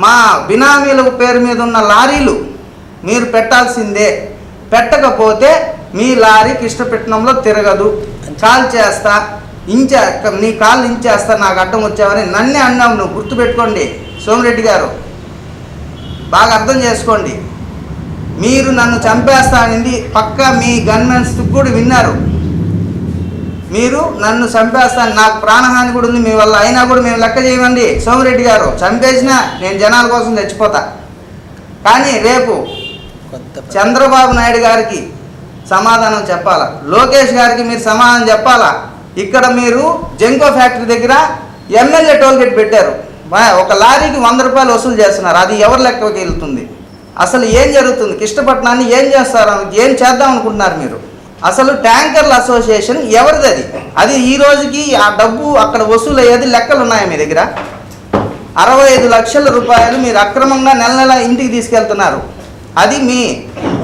మా బినామీల పేరు మీద ఉన్న లారీలు మీరు పెట్టాల్సిందే. పెట్టకపోతే మీ లారీ కృష్ణపట్నంలో తిరగదు, కాల్ చేస్తా, నీ కాళ్ళు ఇంచేస్తా, నాకు అడ్డం వచ్చావని నన్నే అన్నావు. నువ్వు గుర్తుపెట్టుకోండి సోమిరెడ్డి గారు, బాగా అర్థం చేసుకోండి. మీరు నన్ను చంపేస్తా అనింది పక్కా మీ గన్మెన్స్ కూడా విన్నారు. మీరు నన్ను చంపేస్తాను, నాకు ప్రాణహాని కూడా ఉంది మీ వల్ల, అయినా కూడా మేము లెక్క చేయమండి. సోమిరెడ్డి గారు చంపేసినా నేను జనాల కోసం చచ్చిపోతా. కానీ రేపు చంద్రబాబు నాయుడు గారికి సమాధానం చెప్పాలా, లోకేష్ గారికి మీరు సమాధానం చెప్పాలా. ఇక్కడ మీరు జెంకో ఫ్యాక్టరీ దగ్గర ఎమ్మెల్యే టోల్గేట్ పెట్టారు, ఒక లారీకి 100 రూపాయలు వసూలు చేస్తున్నారు. అది ఎవరి లెక్కకి వెళ్తుంది? అసలు ఏం జరుగుతుంది? కృష్ణపట్నాన్ని ఏం చేస్తారు, ఏం చేద్దాం అనుకుంటున్నారు మీరు? అసలు ట్యాంకర్ల అసోసియేషన్ ఎవరిది? అది ఈ రోజుకి ఆ డబ్బు అక్కడ వసూలు అయ్యేది లెక్కలు ఉన్నాయా మీ దగ్గర? 65 లక్షల రూపాయలు మీరు అక్రమంగా నెల నెల ఇంటికి తీసుకెళ్తున్నారు. అది మీ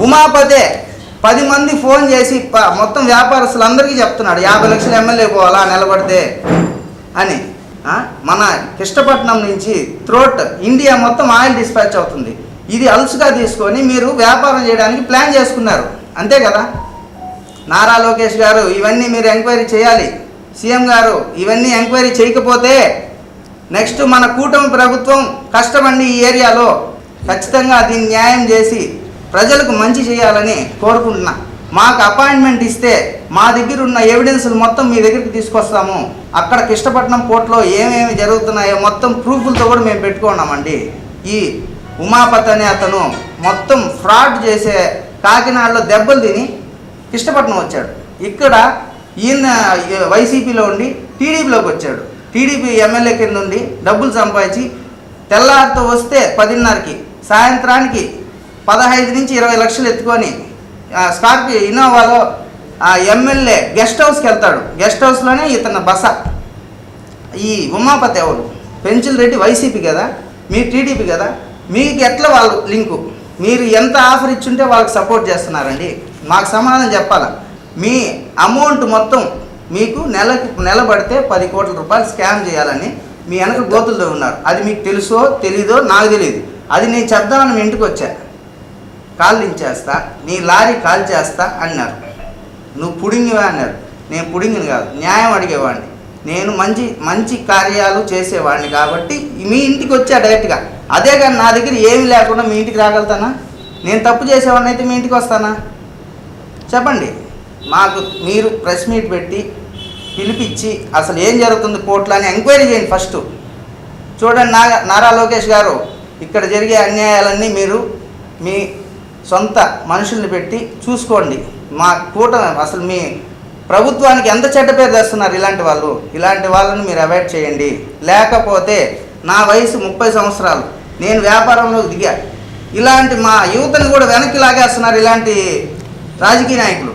ఉమాపతే 10 మంది ఫోన్ చేసి మొత్తం వ్యాపారస్తులందరికీ చెప్తున్నాడు 50 లక్షలు ఎమ్మెల్యే పోవాలా నిలబడితే అని. మన కృష్ణపట్నం నుంచి త్రోట్ ఇండియా మొత్తం ఆయిల్ డిస్పాచ్ అవుతుంది. ఇది అలుసుగా తీసుకొని మీరు వ్యాపారం చేయడానికి ప్లాన్ చేసుకున్నారు, అంతే కదా? నారా లోకేష్ గారు ఇవన్నీ మీరు ఎంక్వైరీ చేయాలి. సీఎం గారు ఇవన్నీ ఎంక్వైరీ చేయకపోతే నెక్స్ట్ మన కూటమి ప్రభుత్వం కష్టమండి. ఈ ఏరియాలో ఖచ్చితంగా దీన్ని న్యాయం చేసి ప్రజలకు మంచి చేయాలని కోరుకుంటున్నా. మాకు అపాయింట్మెంట్ ఇస్తే మా దగ్గర ఉన్న ఎవిడెన్స్లు మొత్తం మీ దగ్గరికి తీసుకొస్తాము. అక్కడ కృష్ణపట్నం పోర్ట్లో ఏమేమి జరుగుతున్నాయో మొత్తం ప్రూఫ్లతో కూడా మేము పెట్టుకున్నామండి. ఈ ఉమాపతి అనే అతను మొత్తం ఫ్రాడ్ చేసే కాకినాడలో దెబ్బలు తిని కృష్ణపట్నం వచ్చాడు. ఇక్కడ ఈయన వైసీపీలో ఉండి టీడీపీలోకి వచ్చాడు. టీడీపీ ఎమ్మెల్యే కింద ఉండి డబ్బులు సంపాదించి తెల్లారితో వస్తే 10:30కి సాయంత్రానికి 15 నుంచి 20 లక్షలు ఎత్తుకొని స్కార్పియో ఇన్నోవాలో ఎమ్మెల్యే గెస్ట్ హౌస్కి వెళ్తాడు. గెస్ట్ హౌస్లోనే ఇతను బస. ఈ ఉమాపతి ఎవరు? పెంచుల్ రెడ్డి వైసీపీ కదా, మీరు టీడీపీ కదా, మీకు ఎట్లా వాళ్ళు లింకు? మీరు ఎంత ఆఫర్ ఇచ్చుంటే వాళ్ళకి సపోర్ట్ చేస్తున్నారండి? మాకు సమాధానం చెప్పాలా. మీ అమౌంట్ మొత్తం మీకు నెలబడితే 10 కోట్ల రూపాయలు స్కామ్ చేయాలని మీ వెనక గోతులతో ఉన్నారు. అది మీకు తెలుసో తెలీదో నాకు తెలియదు. అది నేను చెప్దామని మీ ఇంటికి వచ్చా. కాల్ లించేస్తా, నీ లారీ కాల్ చేస్తా అన్నారు. నువ్వు పుడింగివా అన్నారు. నేను పుడింగిని కాదు, న్యాయం అడిగేవాడిని. నేను మంచి కార్యాలు చేసేవాడిని కాబట్టి మీ ఇంటికి వచ్చా డైరెక్ట్గా. అదే కానీ నా దగ్గర ఏమి లేకుండా మీ ఇంటికి రాగలుగుతానా? నేను తప్పు చేసేవాడిని అయితే మీ ఇంటికి వస్తానా? చెప్పండి. మాకు మీరు ప్రెస్ మీట్ పెట్టి పిలిపించి అసలు ఏం జరుగుతుంది కోర్టులో అని ఎంక్వైరీ చేయండి ఫస్ట్. చూడండి నారా లోకేష్ గారు, ఇక్కడ జరిగే అన్యాయాలన్నీ మీరు మీ సొంత మనుషుల్ని పెట్టి చూసుకోండి. మా కూటమి అసలు మీ ప్రభుత్వానికి ఎంత చెడ్డ పేరు తెస్తున్నారు ఇలాంటి వాళ్ళని మీరు అవాయిడ్ చేయండి. లేకపోతే నా వయసు 30 సంవత్సరాలు, నేను వ్యాపారంలోకి దిగా. ఇలాంటి మా యువతను కూడా వెనక్కి లాగేస్తున్నారు ఇలాంటి రాజకీయ నాయకులు.